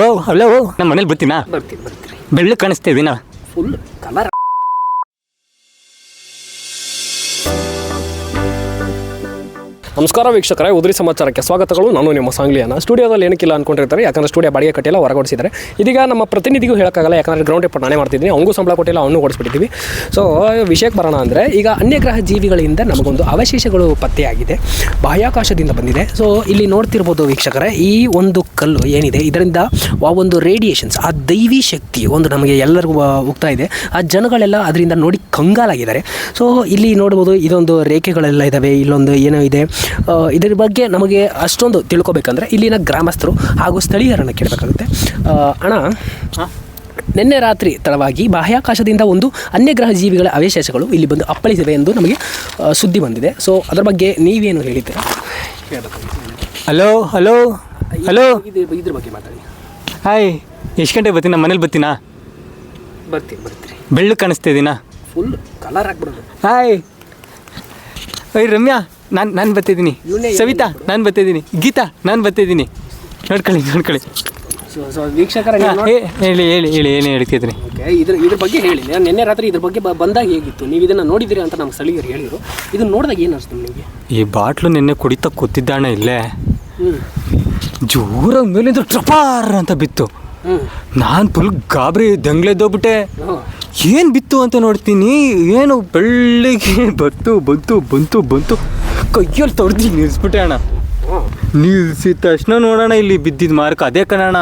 ಓ hello ನಮ್ಮ ಮನೇಲಿ ಬರ್ತೀನಾ? ಬರ್ತೀರಿ ಬೆಳ್ಳು ಕಾಣಿಸ್ತಾ ಇದೀನಾ? Full colour. ನಮಸ್ಕಾರ ವೀಕ್ಷಕರೇ, ಉದ್ರಿ ಸಮಾಚಾರಕ್ಕೆ ಸ್ವಾಗತಗಳು. ನಾನು ನಿಮ್ಮ ಸಾಂಗ್ಲಿಯನ್ನ. ಸ್ಟುಡಿಯೋದಲ್ಲಿ ಏನಕ್ಕಿಲ್ಲ ಅಂದ್ಕೊಂಡಿರ್ತಾರೆ, ಯಾಕಂದರೆ ಸ್ಟುಡಿಯೋ ಬಾಡಿಗೆ ಕಟ್ಟಿಲ್ಲ, ಹೊರಗೊಡಿಸಿದ್ದಾರೆ. ಇದೀಗ ನಮ್ಮ ಪ್ರತಿನಿಧಿಗೂ ಹೇಳೋಕ್ಕಾಗಲ್ಲ, ಯಾಕಂದರೆ ಗ್ರೌಂಡ್ ರಿಪೋರ್ಟ್ ನಾನೇ ಮಾಡ್ತಿದ್ದೀನಿ. ಅವನಿಗೂ ಸಂಬಳ ಕೊಟ್ಟಿಲ್ಲ, ಅವನು ಓಡಿಸ್ಬಿಟ್ಟಿದ್ದೀವಿ. ಸೊ ವಿಷಯಕ್ಕೆ ಬರೋಣ ಅಂದರೆ, ಈಗ ಅನ್ಯಗ್ರಹ ಜೀವಿಗಳಿಂದ ನಮಗೊಂದು ಅವಶೇಷಗಳು ಪತ್ತೆಯಾಗಿದೆ, ಬಾಹ್ಯಾಕಾಶದಿಂದ ಬಂದಿದೆ. ಸೊ ಇಲ್ಲಿ ನೋಡ್ತಿರ್ಬೋದು ವೀಕ್ಷಕರೇ, ಈ ಒಂದು ಕಲ್ಲು ಏನಿದೆ, ಇದರಿಂದ ಆ ಒಂದು ರೇಡಿಯೇಷನ್ಸ್, ಆ ದೈವಿ ಶಕ್ತಿ ಒಂದು ನಮಗೆ ಎಲ್ಲರಿಗೂ ಹೋಗ್ತಾ ಇದೆ. ಆ ಜನಗಳೆಲ್ಲ ಅದರಿಂದ ನೋಡಿ ಕಂಗಾಲಾಗಿದ್ದಾರೆ. ಸೊ ಇಲ್ಲಿ ನೋಡ್ಬೋದು, ಇದೊಂದು ರೇಖೆಗಳೆಲ್ಲ ಇದ್ದಾವೆ, ಇಲ್ಲೊಂದು ಏನೋ ಇದೆ. ಇದರ ಬಗ್ಗೆ ನಮಗೆ ಅಷ್ಟೊಂದು ತಿಳ್ಕೊಬೇಕಂದ್ರೆ ಇಲ್ಲಿನ ಗ್ರಾಮಸ್ಥರು ಹಾಗೂ ಸ್ಥಳೀಯರನ್ನು ಕೇಳಬೇಕಾಗುತ್ತೆ. ಅಣ್ಣ, ನಿನ್ನೆ ರಾತ್ರಿ ತಡವಾಗಿ ಬಾಹ್ಯಾಕಾಶದಿಂದ ಒಂದು ಅನ್ಯಗ್ರಹ ಜೀವಿಗಳ ಅವಶೇಷಗಳು ಇಲ್ಲಿ ಬಂದು ಅಪ್ಪಳಿಸಿವೆ ಎಂದು ನಮಗೆ ಸುದ್ದಿ ಬಂದಿದೆ. ಸೊ ಅದರ ಬಗ್ಗೆ ನೀವೇನು ಹೇಳಿದ್ದೀರಾ? ಹಲೋ ಹಲೋ ಹಲೋ, ಇದ್ರ ಬಗ್ಗೆ ಮಾತಾಡಿ. ಹಾಯ್, ಎಷ್ಟು ಗಂಟೆಗೆ ಬರ್ತೀನಿ? ನಮ್ಮ ಮನೇಲಿ ಬರ್ತೀನಾ? ಬರ್ತೀರಿ ಬೆಳ್ಳು ಕಾಣಿಸ್ತಾ ಇದೀನಾ? ಫುಲ್ ಕಲರ್ ಹಾಕ್ಬಿಡೋದು. ಹಾಯ್ ರಮ್ಯಾ, ನಾನು ಬರ್ತಿದ್ದೀನಿ. ಸವಿತಾ, ನಾನು ಬರ್ತಿದ್ದೀನಿ. ಗೀತಾ, ನಾನು ಬರ್ತಿದ್ದೀನಿ. ನೋಡ್ಕೊಳ್ಳಿ. ಸೊ ವೀಕ್ಷಕರ, ಹೇಳಿ ಏನು ಹೇಳ್ತಿದ್ರಿ? ಓಕೆ, ಇದ್ರ ಬಗ್ಗೆ ಹೇಳಿ. ನಿನ್ನೆ ರಾತ್ರಿ ಇದ್ರ ಬಗ್ಗೆ ಬಂದಾಗ ಹೇಗಿತ್ತು? ನೀವು ಇದನ್ನು ನೋಡಿದಿರಿ ಅಂತ ನಮ್ಮ ಸ್ಥಳೀಯರು ಹೇಳಿದರು. ಇದನ್ನು ನೋಡಿದಾಗ ಏನು ಅನಿಸ್ತು ನಿಮಗೆ? ಈ ಬಾಟ್ಲು ನಿನ್ನೆ ಕುಡಿತಾ ಕೂತಿದ್ದಾಣ ಇಲ್ಲೇ, ಜೋರಾಗಿ ಮೇಲಿಂದ ಟ್ರಪಾರ್ ಅಂತ ಬಿತ್ತು. ನಾನು ಫುಲ್ ಗಾಬರಿ ದಂಗ್ಲೆದ್ದೋಗ್ಬಿಟ್ಟೆ. ಏನು ಬಿತ್ತು ಅಂತ ನೋಡ್ತೀನಿ, ಏನು ಬೆಳ್ಳಿಗೆ ಬಂತು ಕೈಯಲ್ಲಿ ತೊಡ್ದು ನಿಲ್ಲಿಸ್ಬಿಟ್ಟೆ ಅಣ್ಣ. ನಿಲ್ಸಿದ ತಕ್ಷಣ ನೋಡೋಣ ಇಲ್ಲಿ ಬಿದ್ದಿದ್ದು ಮಾರ್ಕ್ ಅದೇ ಕಣಣ್ಣ.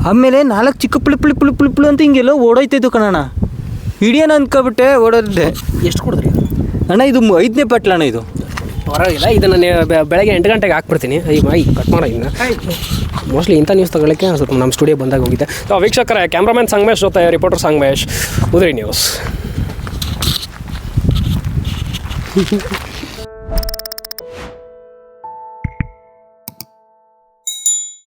ಆಮೇಲೆ 4 ಚಿಕ್ಕ ಪುಳಿ ಅಂತ ಹಿಂಗೆಲ್ಲ ಓಡೋಯ್ತಿದ್ದು ಕಣಣ್ಣ. ಹಿಡಿಯೋಣ ಅಂದ್ಕೊಬಿಟ್ಟೆ, ಓಡೋದೆ. ಎಷ್ಟು ಕೊಡಿದ್ರಿ ಅಣ್ಣ? ಇದು 5ನೇ ಪಟ್ಲಣ್ಣ. ಇದು ಪರವಾಗಿಲ್ಲ, ಇದನ್ನು ಬೆಳಗ್ಗೆ 8 ಗಂಟೆಗೆ ಹಾಕ್ಬಿಡ್ತೀನಿ. ಕಟ್ ಮಾಡೋ ಇನ್ನು ಮೋಸ್ಟ್ಲಿ ಇಂಥ ನ್ಯೂಸ್ ತಗೊಳ್ಳೋಕ್ಕೆ ಸ್ವಲ್ಪ ನಮ್ಮ ಸ್ಟುಡಿಯೋ ಬಂದಾಗ ಹೋಗಿದೆ. ಸೊ ವೀಕ್ಷಕರೇ, ಕ್ಯಾಮ್ರಾಮನ್ ಸಂಗಮೇಶ್ ಜೊತೆ ರಿಪೋರ್ಟರ್ ಸಂಗಮೇಶ್, ಉದ್ರಿ ನ್ಯೂಸ್.